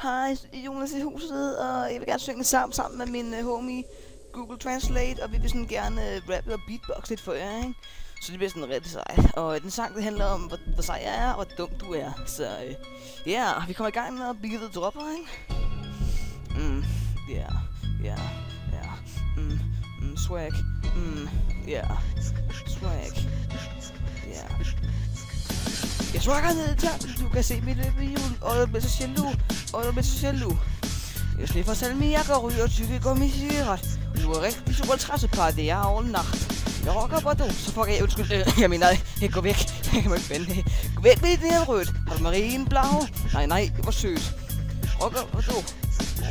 Hej, Jonas i huset, og jeg vil gerne synge sammen med min homie Google Translate, og vi vil sådan gerne rappe og beatbox lidt for jer, ikke? Så det bliver sådan rigtig sejt. Og den sang, det handler om, hvor sej jeg er, og hvor dum du er. Så ja, vi kommer i gang med at bygge det dropper, ikke? Swag. Swag. Jeg swagger ned i tanken, du kan se mit løbehjul, og jeg bliver så jaloux, Jeg slipper salmiak og ryger tykke gummicigaret. Du er rigtig super træssepar, det er all nacht. Jeg rocker Bordeaux, så fuck jeg, undskyld, jeg mener, gå væk, jeg kan mig ikke finde det. Gå væk med det her rødt, har du marineblau? Nej, det var sødt.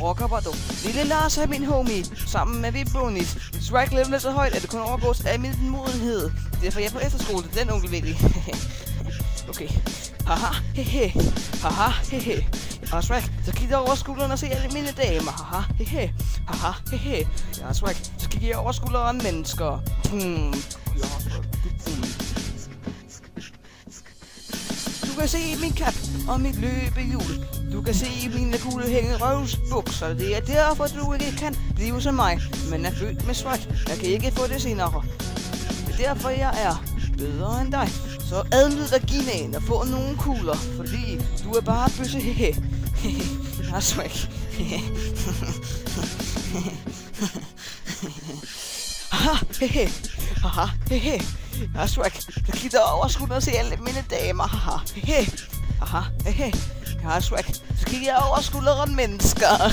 Rocker Bordeaux. Lille Lars er min homie, sammen med Vibonit. Swag level er så højt, at det kun overgås af min modenhed. Derfor er jeg på efterskole, den onkel virkelig. Okay. Haha, hehe. Haha, hehe. Jeg har swag, så kigger jeg over skulderen og ser alle mine damer. Haha, hehe. Haha, hehe. Jeg har swag, så kigger jeg over skulderen mennesker. Du kan se min cap og mit løbehjul. Du kan se mine gule hængerøvsbukser. Det er derfor, du ikke kan blive som mig. Men er født med swag. Jeg kan ikke få det senere. Det er derfor, jeg er bedre end dig. Så adlyd dig Ginaen og få nogle kugler, fordi du er bare bøsse, hehe. Jeg har swag. Haha, hehe. Haha, hehe. Jeg har swag. Jeg kigger over skulderen og ser alle mine damer. Haha, hehe. Haha, hehe. Jeg har swag. Så kigger jeg over skulderen mennesker.